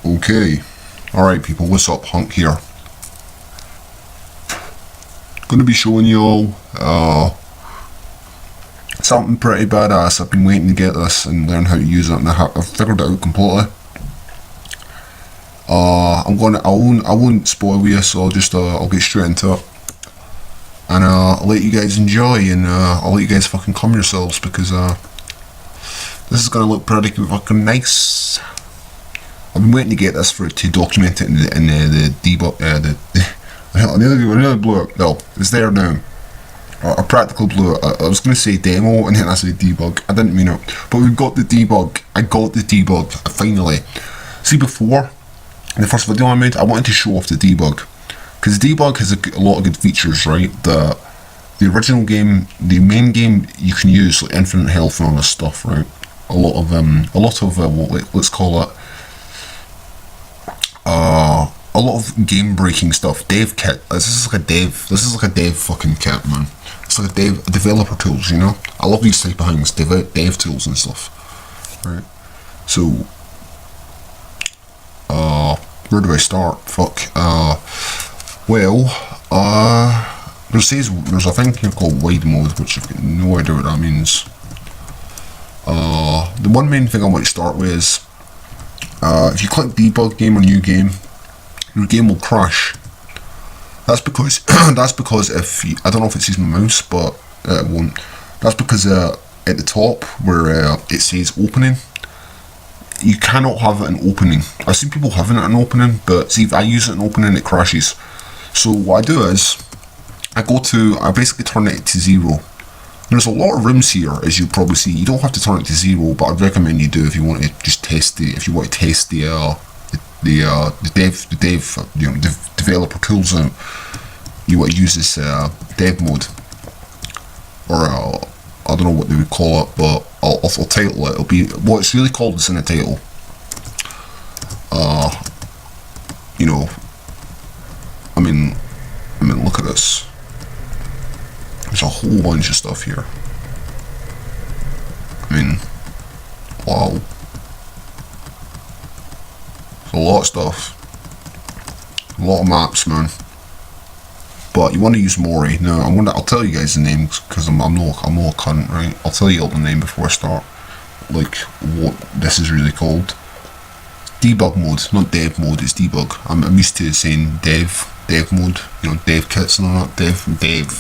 Okay, alright people, what's up? Hunk here. Gonna be showing you all something pretty badass. I've been waiting to get this and learn how to use it, and I've figured it out completely. I won't spoil you, so I'll get straight into it. And I'll let you guys enjoy, and I'll let you guys fucking calm yourselves, because this is gonna look pretty fucking nice. I've been waiting to get this to document it in the debug. I nearly blew it. No, it's there now. I practically blew it. I was going to say demo, and then I said debug. I didn't mean it. But we've got the debug. I got the debug, finally. See, before, in the first video I made, I wanted to show off the debug. Because the debug has a lot of good features, right? The original game, the main game, you can use like infinite health and all this stuff, right? A lot of let's call it, a lot of game-breaking stuff. Dev kit. This is like a dev fucking kit, man. It's like a developer tools, you know. I love these type of things, dev tools and stuff. Right. So, where do I start? Fuck. There's a thing here called wide mode, which I've got no idea what that means. The one main thing I want to start with is, if you click debug game or new game, your game will crash. That's because if you, I don't know if it's using my mouse, but it won't. That's because at the top where it says opening, you cannot have it in opening. I've seen people having it in opening, but see, if I use it in opening, it crashes. So what I do is I basically turn it to 0. There's a lot of rooms here, as you'll probably see. You don't have to turn it to 0, but I'd recommend you do if you want to just test if you want to test the developer tools out. You want to use this dev mode, or I don't know what they would call it, but I'll title it. It'll be what it's really called. It's in the title. You know, I mean, look at this. There's a whole bunch of stuff here. I mean, wow. There's a lot of stuff. A lot of maps, man. But you want to use Mori. Now, I'll tell you guys the names, because I'm no a cunt, right? I'll tell you all the name before I start. Like, what this is really called. Debug mode, not dev mode, it's debug. I'm used to saying dev mode, you know, dev kits and all that, dev,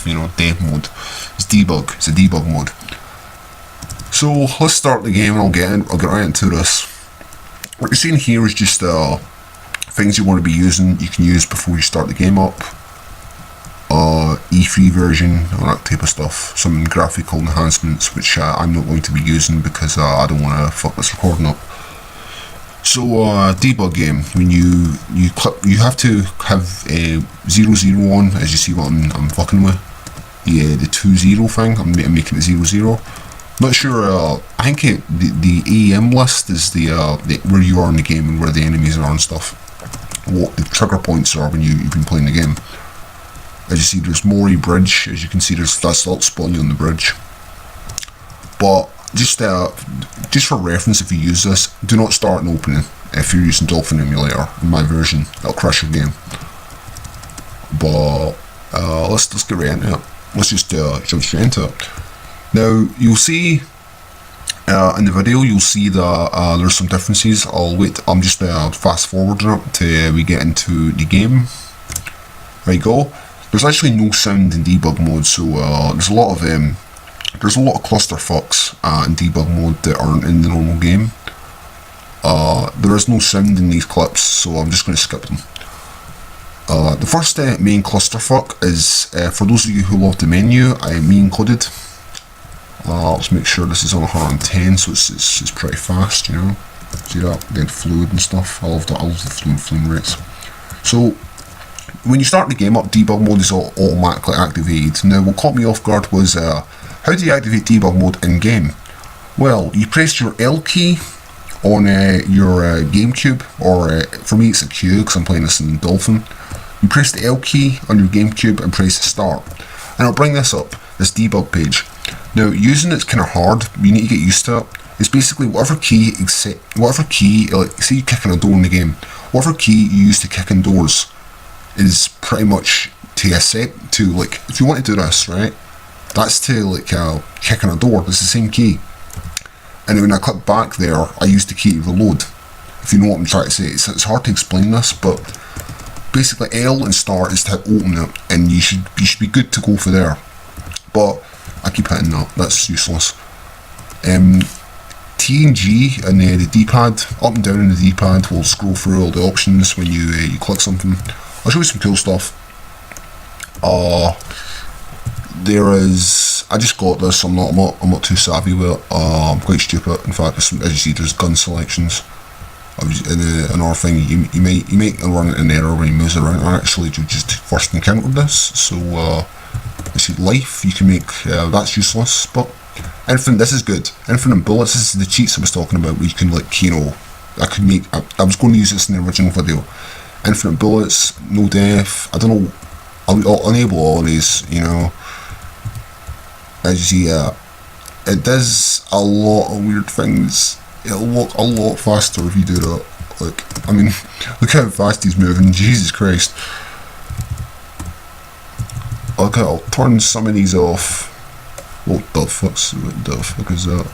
you know, dev mode. It's debug, it's a debug mode. So, let's start the game and I'll get right into this. What you're seeing here is just things you want to be using, you can use before you start the game up. E3 version, all that type of stuff. Some graphical enhancements, which I'm not going to be using because I don't want to fuck this recording up. So, debug game. When you have to have a 00 on, as you see what I'm fucking with. Yeah, the 20 thing. I'm making it 00. Not sure. I think the AEM list is the where you are in the game and where the enemies are and stuff. What the trigger points are when you've been playing the game. As you see, there's Mori Bridge. As you can see, that's spawning on the bridge. But just for reference, if you use this, do not start an opening if you're using Dolphin emulator. In my version, it'll crash your game. But let's get right into it. Let's just jump straight into it. Now you'll see in the video, you'll see that there's some differences. I'm just fast forwarding it till we get into the game. There you go. There's actually no sound in debug mode, so there's a lot of clusterfucks in debug mode that aren't in the normal game. There is no sound in these clips, so I'm just going to skip them. The first main clusterfuck is, for those of you who love the menu, I encoded. Let's make sure this is on 110, so it's pretty fast, you know. See that? Then fluid and stuff. I love the fluid frame rates. So, when you start the game up, debug mode is automatically activated. Now, what caught me off guard was, how do you activate debug mode in game? Well, you press your L key on your GameCube, or for me it's a Q because I'm playing this in Dolphin. You press the L key on your GameCube and press start, and it'll bring this up, this debug page. Now, using it's kind of hard, you need to get used to it. is basically whatever key, like, say you kick in a door in the game, whatever key you use to kick in doors is pretty much to accept, to, like, if you want to do this, right, that's to, like, kick in a door, it's the same key. And when I click back there, I use the key to reload, if you know what I'm trying to say. It's hard to explain this, but basically L and start is to open it, and you should be good to go for there. But I keep hitting that, that's useless. T and G and the D-pad, up and down in the D-pad will scroll through all the options when you click something. I'll show you some cool stuff. There is, I just got this, I'm not too savvy with it, I'm quite stupid. In fact, as you see, there's gun selections. Another thing, you might run into an error when you move around. I actually just first encountered this, so you see life, you can make, that's useless, but infinite, this is good. Infinite bullets, this is the cheats I was talking about, where you can, like, you know, I was going to use this in the original video. Infinite bullets, no death, I don't know, I'll enable all of these, you know. As you see, it does a lot of weird things. It'll look a lot faster if you do that. Like, I mean, look how fast he's moving, Jesus Christ. Okay, I'll turn some of these off. What the fuck is that?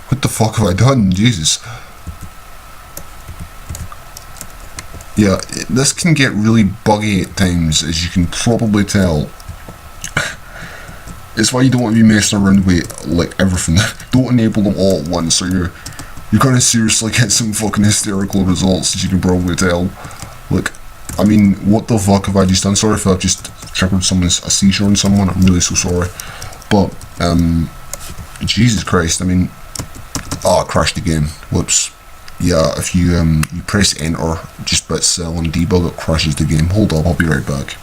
What the fuck have I done? Jesus. Yeah, this can get really buggy at times, as you can probably tell. It's why you don't want to be messing around with, like, everything. Don't enable them all at once, or you're gonna seriously get some fucking hysterical results, as you can probably tell. Like, I mean, what the fuck have I just done? Sorry if I've just triggered a seizure on someone, I'm really so sorry. But, Jesus Christ, I mean, I crashed the game, whoops. Yeah, if you press enter, just press cell and debug, it crashes the game. Hold up, I'll be right back.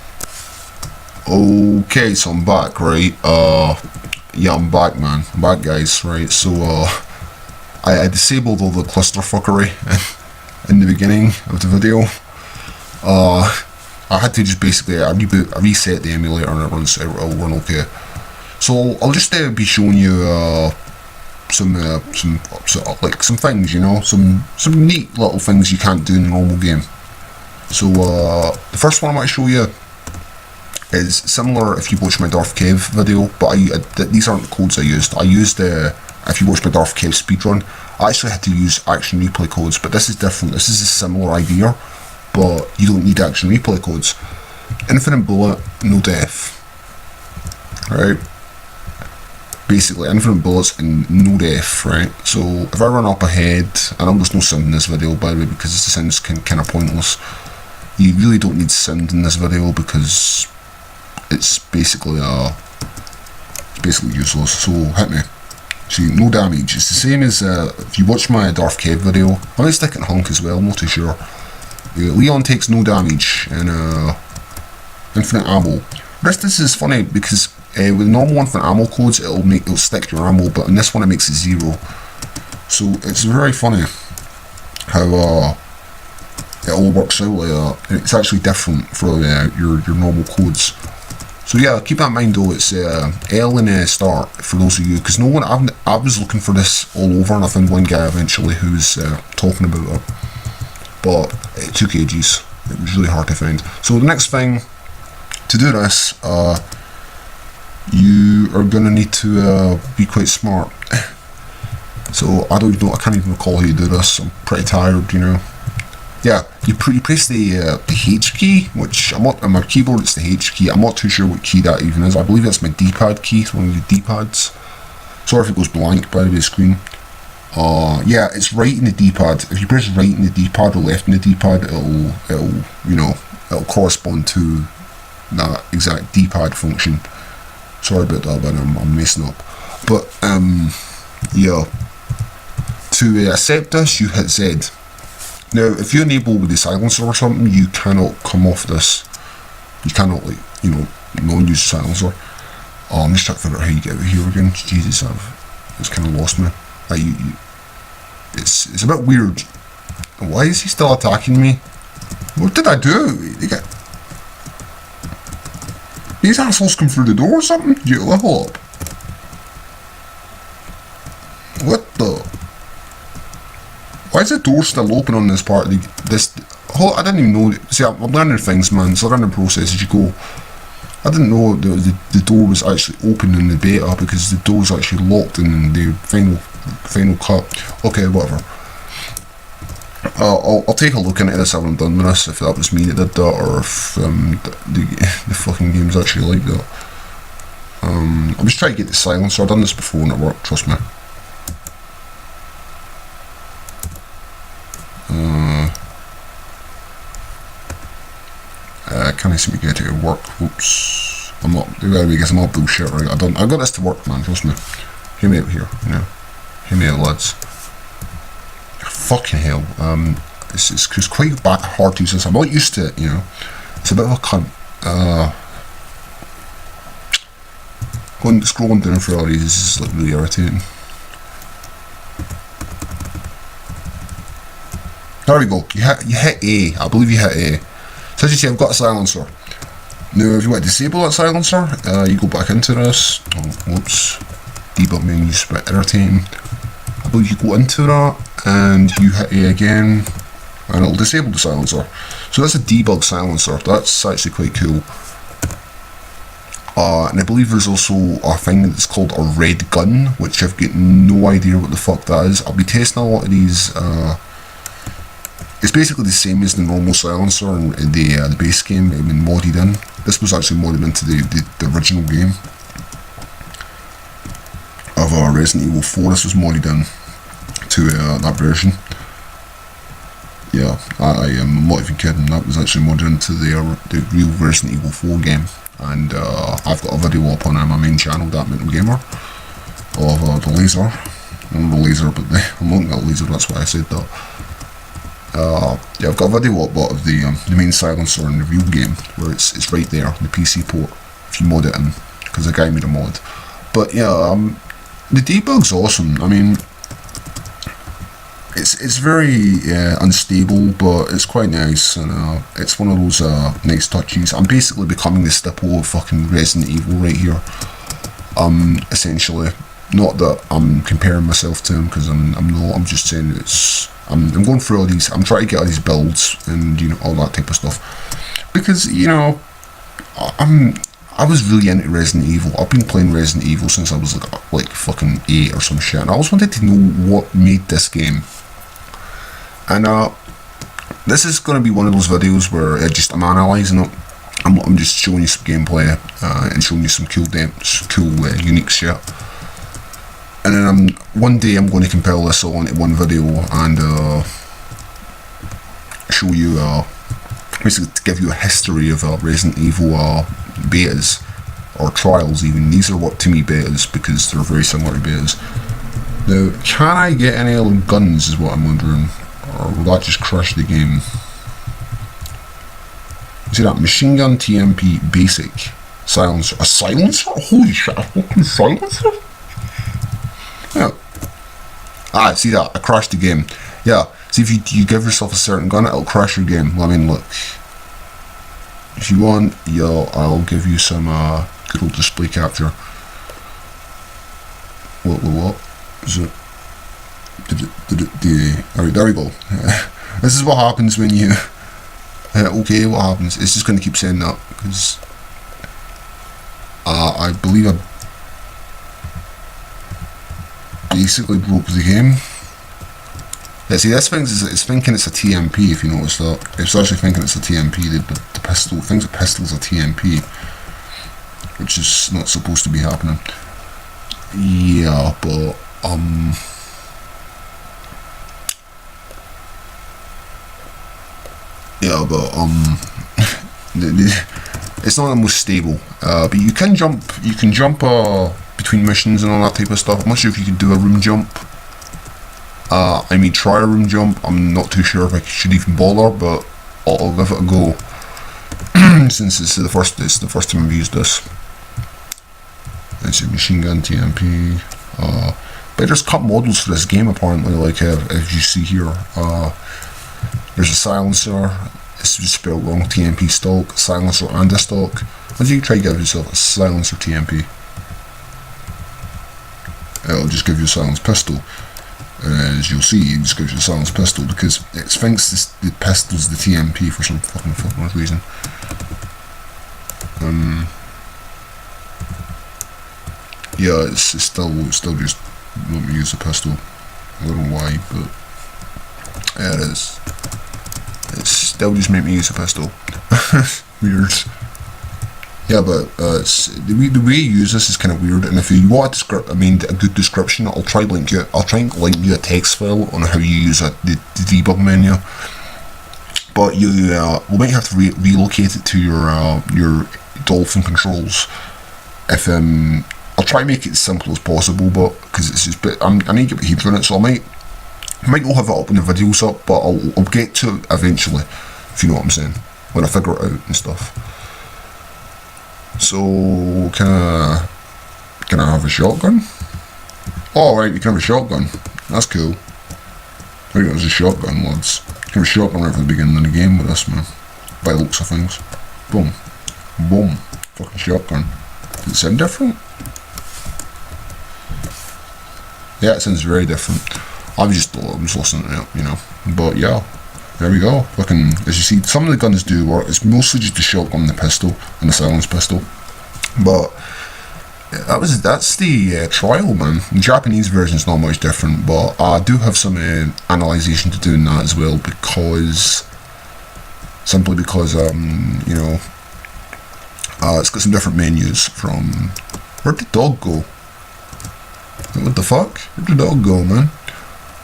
Okay, so I'm back, right? Yeah, I'm back, man. I'm back, guys, right? So, I disabled all the cluster fuckery in the beginning of the video. I had to just basically, I reset the emulator and it'll run okay. So, I'll just be showing you, some things, you know, some neat little things you can't do in a normal game. So, the first one I want to show you is similar if you watch my Darth Cave video, but these aren't the codes I used. If you watch my Darth Cave speedrun, I actually had to use action replay codes, but this is different. This is a similar idea, but you don't need action replay codes. Infinite bullet, no death. Right? Basically, infinite bullets and no death, right? So, if I run up ahead, I know there's no sound in this video, by the way, because the sound's kind of pointless. You really don't need sound in this video, because it's basically useless. So hit me. See, no damage. It's the same as if you watch my Darth Cave video. I might stick it in Hunk as well, I'm not too sure. Leon takes no damage and infinite ammo. This is funny because with normal infinite ammo codes it'll stick your ammo, but in this one it makes it 0. So it's very funny how it all works out like that. It's actually different for your normal codes. So yeah, keep that in mind though, it's L and start for those of you, because no one, I was looking for this all over and I found one guy eventually who was talking about it, but it took ages, it was really hard to find. So the next thing, to do this, you are going to need to be quite smart. So I can't even recall how you do this, I'm pretty tired, you know. Yeah, you press the H key, which on my keyboard it's the H key. I'm not too sure what key that even is. I believe that's my D-pad key, it's one of the D-pads. Sorry if it goes blank by the way, screen. Yeah, it's right in the D-pad. If you press right in the D-pad or left in the D-pad, it'll correspond to that exact D-pad function. Sorry about that, but I'm messing up. But yeah, to accept this, you hit Z. Now, if you enable with the silencer or something, you cannot come off this. You cannot, like, you know, non-use silencer. I'm just trying to figure out how you get out of here again. Jesus, it's kind of lost me. It's a bit weird. Why is he still attacking me? What did I do? These assholes come through the door or something? You level up. Why is the door still open on this part? I didn't even know. See, I'm learning things, man. It's a learning process as you go. I didn't know the door was actually open in the beta because the door was actually locked in the final cut. Okay, whatever. I'll take a look into this after I'm done with this, if that was me that did that, or if the fucking game's actually like that. I'm just trying to get the silencer. I've done this before and it worked, trust me. Can I seem to get it to work? Whoops. I'm not, I guess I'm all bullshit, right? I got this to work, man, trust me. Hear me out here, you know. Hear me out, lads. Fucking hell. It's quite hard to use this. I'm not used to it, you know. It's a bit of a cunt. Scrolling down for all these is like really irritating. There we go. You hit A. I believe you hit A. So as you see, I've got a silencer. Now, if you want to disable that silencer, you go back into this. Oh, whoops. Debug menu's a bit irritating. I believe you go into that and you hit A again, and it'll disable the silencer. So that's a debug silencer. That's actually quite cool. And I believe there's also a thing that's called a red gun, which I've got no idea what the fuck that is. I'll be testing a lot of these. It's basically the same as the normal silencer in the base game, I mean, modded in. This was actually modded into the original game of Resident Evil 4. This was modded in to that version. Yeah, I am not even kidding. That was actually modded into the real Resident Evil 4 game. And I've got a video up on my main channel, That Mental Gamer, of the laser. I'm not the laser, but I'm looking at the laser, that's why I said that. Yeah, I've got a video up of the main silencer in the real game, where it's right there, the PC port, if you mod it in, because the guy made a mod. But yeah, the debug's awesome. I mean, it's very unstable, but it's quite nice, and it's one of those nice touches. I'm basically becoming the stipple of fucking Resident Evil right here. Essentially, not that I'm comparing myself to him, because I'm not. I'm just saying I'm going through all these. I'm trying to get all these builds and, you know, all that type of stuff, because, you know, I was really into Resident Evil. I've been playing Resident Evil since I was like fucking 8 or some shit, and I always wanted to know what made this game. And this is going to be one of those videos where I'm analysing it. I'm just showing you some gameplay and showing you some cool unique shit. And then one day I'm going to compile this all into one video and show you, basically to give you a history of Resident Evil betas, or trials even. These are what to me betas, because they're very similar to betas. Now, can I get any other guns is what I'm wondering, or will that just crush the game? See that? Machine gun TMP basic silencer. A silencer? Holy shit, a fucking silencer? Yeah. Ah, see that? I crashed the game. Yeah. See, if you give yourself a certain gun, it'll crash your game. I mean, look. If you want, I'll give you some good old display capture. What? Is it? Alright, there we go. This is what happens when you... okay, what happens? It's just going to keep saying that, because... I believe I basically broke the game. Yeah, see, this thing is thinking it's a TMP, if you notice that. It's actually thinking it's a TMP. The pistol, thinks a pistol's a TMP, which is not supposed to be happening. Yeah, but, it's not the most stable. But you can jump between missions and all that type of stuff. I'm not sure if you can do a room jump. I may try a room jump. I'm not too sure if I should even bother, but I'll give it a go. Since it's the first time I've used this. It's a machine gun TMP. But there's cut models for this game apparently, like as you see here. There's a silencer. It's just spelled wrong. TMP stock, silencer and a stock. Why don't you try to give yourself a silencer TMP? It'll just give you a silenced pistol. as you'll see, it just gives you a silenced pistol because it thinks the pistol's the TMP for some fucking reason. Yeah, it's still just let me use the pistol. I don't know why, but yeah, it is. It's still just make me use a pistol. Weird. Yeah, but the way you use this is kind of weird. And if you want a good description, I'll try and link you a text file on how you use the debug menu. But we might have to relocate it to your dolphin controls. If I'll try and make it as simple as possible, but because it's just I need to get my head around it, so I might not have it up when the video's up, but I'll get to it eventually, if you know what I'm saying, when I figure it out and stuff. So can I have a shotgun? Oh right, you can have a shotgun. That's cool. I think it was a shotgun, lads. You can have a shotgun right from the beginning of the game with this, man. By the looks of things. Boom. Boom. Fucking shotgun. Does it sound different? Yeah, it sounds very different. I'm just listening to it, you know. But yeah, there we go. Fucking, as you see, some of the guns do work. It's mostly just the shotgun, the pistol, and the silenced pistol. But that's the trial, man. The Japanese version's not much different, but I do have some analyzation to do in that as well, simply because you know, it's got some different menus from. Where'd the dog go? What the fuck? Where'd the dog go, man?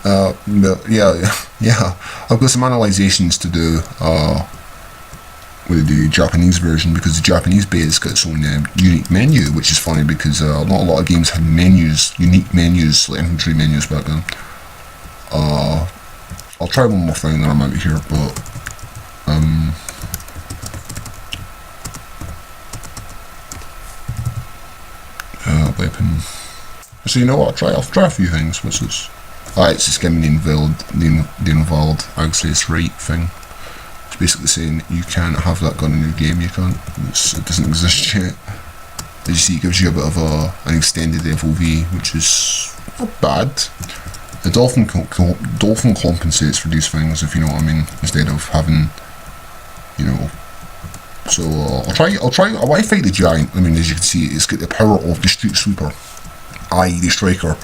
But yeah, I've got some analyzations to do with the Japanese version, because the Japanese beta's got its own unique menu, which is funny because not a lot of games had unique menus, like inventory menus back then. I'll try one more thing, then I'm out of here, but weapon. So you know what? I'll try a few things. What's this? It's just giving the invalid access right thing. It's basically saying you can't have that gun in your game. You can't. It doesn't exist yet. As you see, it gives you a bit of an extended FOV, which is not bad. The dolphin compensates for these things, if you know what I mean, instead of having, you know. So I'll try. I want to fight the giant. I mean, as you can see, it's got the power of the street sweeper, i.e. the striker.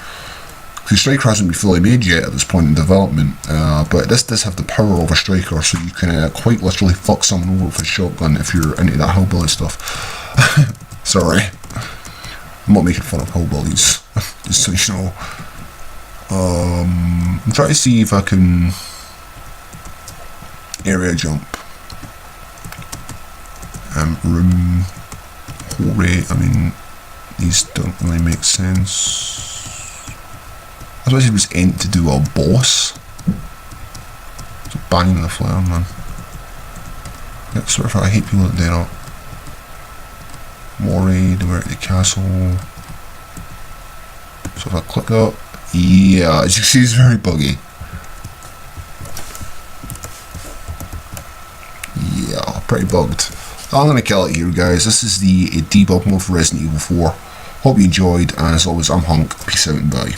The striker hasn't been fully made yet at this point in development, but this does have the power of a striker, so you can quite literally fuck someone over with a shotgun if you're into that hillbilly stuff. Sorry, I'm not making fun of hillbillies, just so you know. I'm trying to see if I can area jump. Room rate. I mean, these don't really make sense. I suppose it was aimed to do a boss. It's banging the flare, man. Yeah, sort of, I hate people that do that. More raid, we're at the castle. So if I click up, yeah, as you see, it's very buggy. Yeah, pretty bugged. I'm gonna kill it here, guys. This is the debug mode for Resident Evil 4. Hope you enjoyed, and as always, I'm Hunk. Peace out and bye.